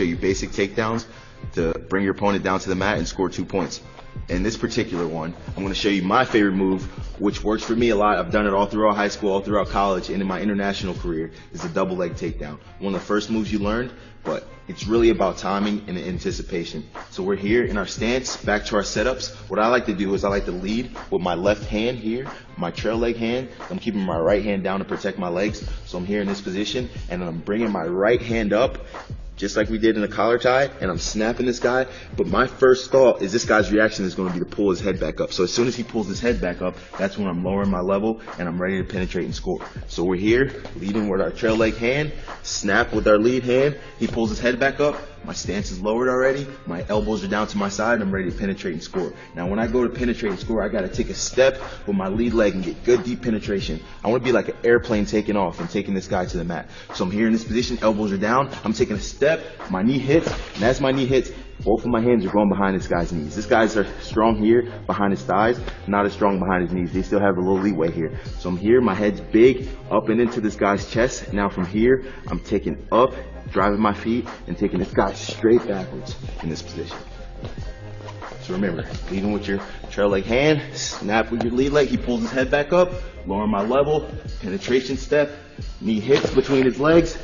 show you basic takedowns to bring your opponent down to the mat and score 2 points. In this particular one, I'm going to show you my favorite move, which works for me a lot. I've done it all throughout high school, all throughout college, and in my international career, is a double leg takedown. One of the first moves you learned, but it's really about timing and anticipation. So we're here in our stance, back to our setups. What I like to do is I like to lead with my left hand here, my trail leg hand. I'm keeping my right hand down to protect my legs. So I'm here in this position, and I'm bringing my right hand up, just like we did in the collar tie, and I'm snapping this guy. But my first thought is this guy's reaction is going to be to pull his head back up. So as soon as he pulls his head back up, that's when I'm lowering my level and I'm ready to penetrate and score. So we're here, leading with our trail leg hand, snap with our lead hand. He pulls his head back up. My stance is lowered already. My elbows are down to my side, and I'm ready to penetrate and score. Now, when I go to penetrate and score, I got to take a step with my lead leg and get good deep penetration. I want to be like an airplane taking off and taking this guy to the mat. So I'm here in this position, elbows are down. I'm taking a step, my knee hits, and as my knee hits, both of my hands are going behind this guy's knees. This guy's are strong here behind his thighs, not as strong behind his knees. They still have a little leeway here. So I'm here, my head's big, up and into this guy's chest. Now from here, I'm taking up, driving my feet, and taking this guy straight backwards in this position. So remember, leading with your trail leg hand, snap with your lead leg, he pulls his head back up, lower my level, penetration step, knee hits between his legs,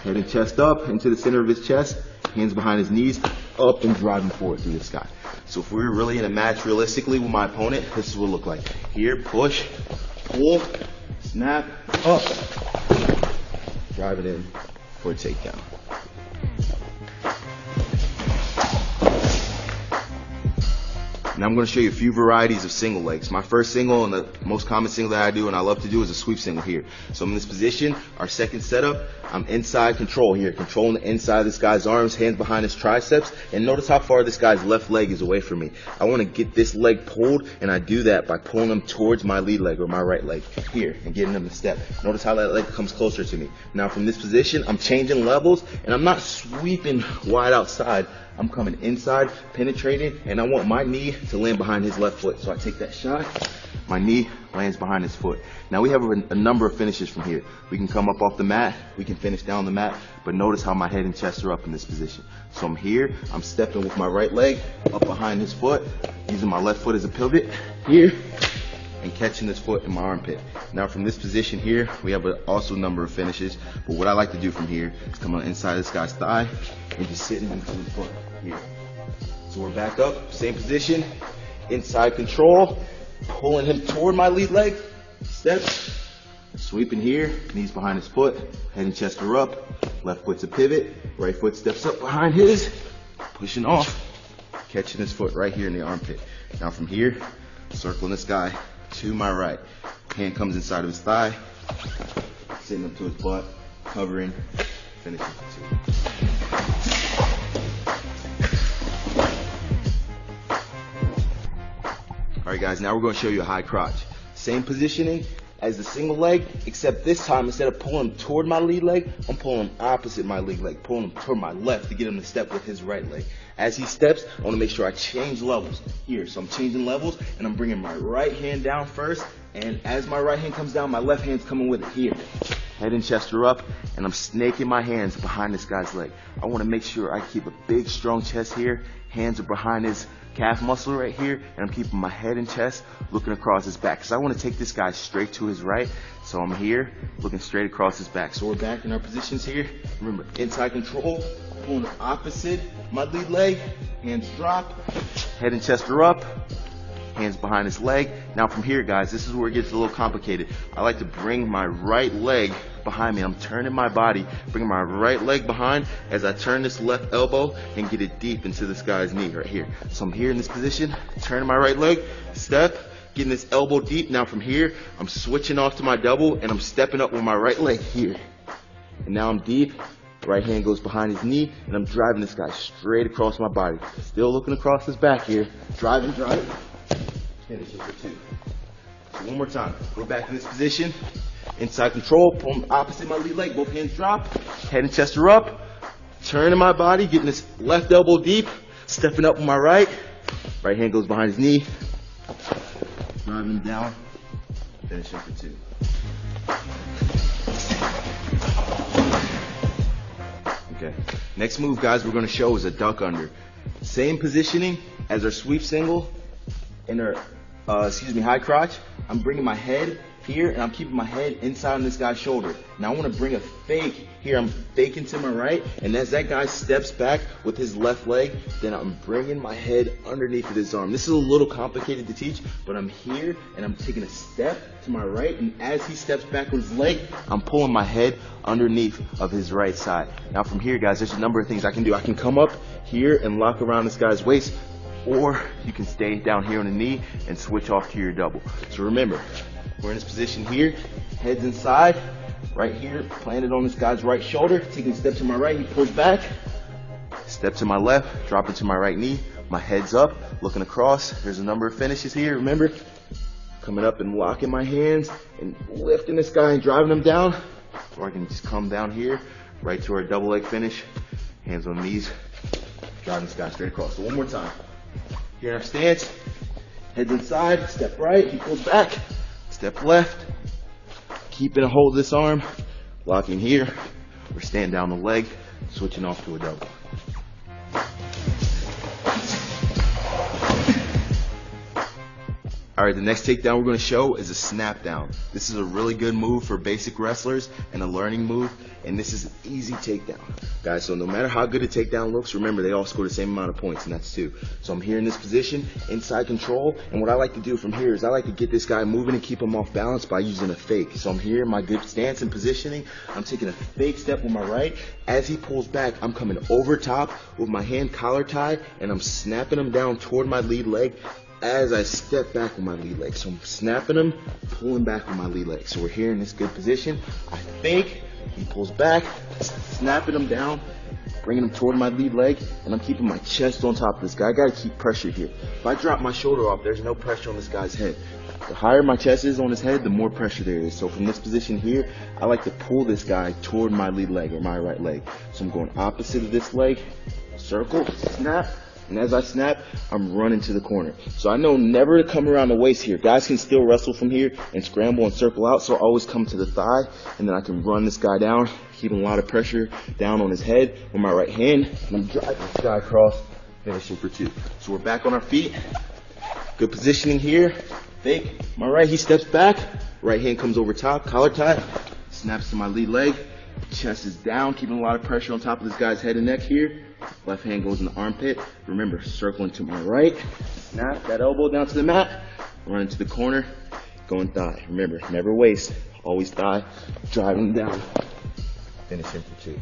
head and chest up into the center of his chest, hands behind his knees, up and driving forward through this guy. So if we're really in a match realistically with my opponent, this is what it look like. Here, push, pull, snap, up, drive it in for a takedown. Now I'm going to show you a few varieties of single legs. My first single and the most common single that I do and I love to do is a sweep single here. So I'm in this position, our second setup, I'm inside control here, controlling the inside of this guy's arms, hands behind his triceps, and notice how far this guy's left leg is away from me. I want to get this leg pulled, and I do that by pulling him towards my lead leg or my right leg here and getting him to step. Notice how that leg comes closer to me. Now from this position, I'm changing levels, and I'm not sweeping wide outside. I'm coming inside, penetrating, and I want my knee to land behind his left foot. So I take that shot, my knee lands behind his foot. Now we have a number of finishes from here. We can come up off the mat, we can finish down the mat, but notice how my head and chest are up in this position. So I'm here, I'm stepping with my right leg up behind his foot, using my left foot as a pivot here, and catching this foot in my armpit. Now from this position here, we have also a number of finishes, but what I like to do from here is come on the inside of this guy's thigh and just sitting into his foot here. So we're back up, same position, inside control, pulling him toward my lead leg, step, sweeping here, knees behind his foot, head and chest are up, left foot's a pivot, right foot steps up behind his, pushing off, catching his foot right here in the armpit. Now from here, circling this guy to my right. Hand comes inside of his thigh, sitting up to his butt, covering, finishing for 2. Alright guys, now we're going to show you a high crotch. Same positioning as the single leg, except this time instead of pulling him toward my lead leg, I'm pulling him opposite my lead leg, pulling him toward my left to get him to step with his right leg. As he steps, I want to make sure I change levels here. So I'm changing levels, and I'm bringing my right hand down first, and as my right hand comes down, my left hand's coming with it here. Head and chest are up, and I'm snaking my hands behind this guy's leg. I want to make sure I keep a big, strong chest here. Hands are behind his calf muscle right here, and I'm keeping my head and chest looking across his back because I want to take this guy straight to his right. So I'm here looking straight across his back. So we're back in our positions here. Remember, inside control, pulling opposite my lead leg, hands drop, head and chest are up, hands behind his leg. Now from here, guys, this is where it gets a little complicated. I like to bring my right leg behind me. I'm turning my body, bringing my right leg behind as I turn this left elbow and get it deep into this guy's knee right here. So I'm here in this position, turning my right leg, step, getting this elbow deep. Now from here, I'm switching off to my double and I'm stepping up with my right leg here. And now I'm deep. Right hand goes behind his knee, and I'm driving this guy straight across my body. Still looking across his back here. Driving. Finish it for 2. So one more time. We're back in this position. Inside control, pull opposite my lead leg, both hands drop, head and chest are up, turning my body, getting this left elbow deep, stepping up with my right hand goes behind his knee, driving down, finishing for 2. Okay. Next move, guys, we're going to show is a duck under. Same positioning as our sweep single and our, high crotch. I'm bringing my head here and I'm keeping my head inside on this guy's shoulder. Now I want to bring a fake here. I'm faking to my right, and as that guy steps back with his left leg, then I'm bringing my head underneath of his arm. This is a little complicated to teach, but I'm here and I'm taking a step to my right, and as he steps back with his leg, I'm pulling my head underneath of his right side. Now from here, guys, there's a number of things I can do. I can come up here and lock around this guy's waist, or you can stay down here on the knee and switch off to your double. So remember, we're in this position here, head's inside, right here, planted on this guy's right shoulder, taking a step to my right, he pulls back, step to my left, drop into my right knee, my head's up, looking across. There's a number of finishes here, remember, coming up and locking my hands and lifting this guy and driving him down, or I can just come down here, right to our double leg finish, hands on knees, driving this guy straight across. So one more time. Here in our stance, head's inside, step right, he pulls back, step left, keeping a hold of this arm, locking here, or stand down the leg, switching off to a double. All right, the next takedown we're going to show is a snap down. This is a really good move for basic wrestlers and a learning move, and this is an easy takedown. Guys, so no matter how good a takedown looks, remember they all score the same amount of points, and that's 2. So I'm here in this position, inside control, and what I like to do from here is I like to get this guy moving and keep him off balance by using a fake. So I'm here in my good stance and positioning. I'm taking a fake step with my right. As he pulls back, I'm coming over top with my hand collar tied, and I'm snapping him down toward my lead leg as I step back with my lead leg. So I'm snapping him, pulling back with my lead leg. So we're here in this good position. I fake, he pulls back, snapping him down, bringing him toward my lead leg, and I'm keeping my chest on top of this guy. I gotta keep pressure here. If I drop my shoulder off, there's no pressure on this guy's head. The higher my chest is on his head, the more pressure there is. So from this position here, I like to pull this guy toward my lead leg, or my right leg. So I'm going opposite of this leg, circle, snap, and as I snap, I'm running to the corner. So I know never to come around the waist here. Guys can still wrestle from here and scramble and circle out, so I always come to the thigh, and then I can run this guy down, keeping a lot of pressure down on his head with my right hand, and I'm driving this guy across, finishing for 2. So we're back on our feet. Good positioning here. Fake. My right, he steps back. Right hand comes over top, collar tie, snaps to my lead leg. Chest is down, keeping a lot of pressure on top of this guy's head and neck here. Left hand goes in the armpit. Remember, circling to my right. Snap that elbow down to the mat. Running to the corner. Going thigh. Remember, never waist. Always thigh. Driving down. Finishing for 2.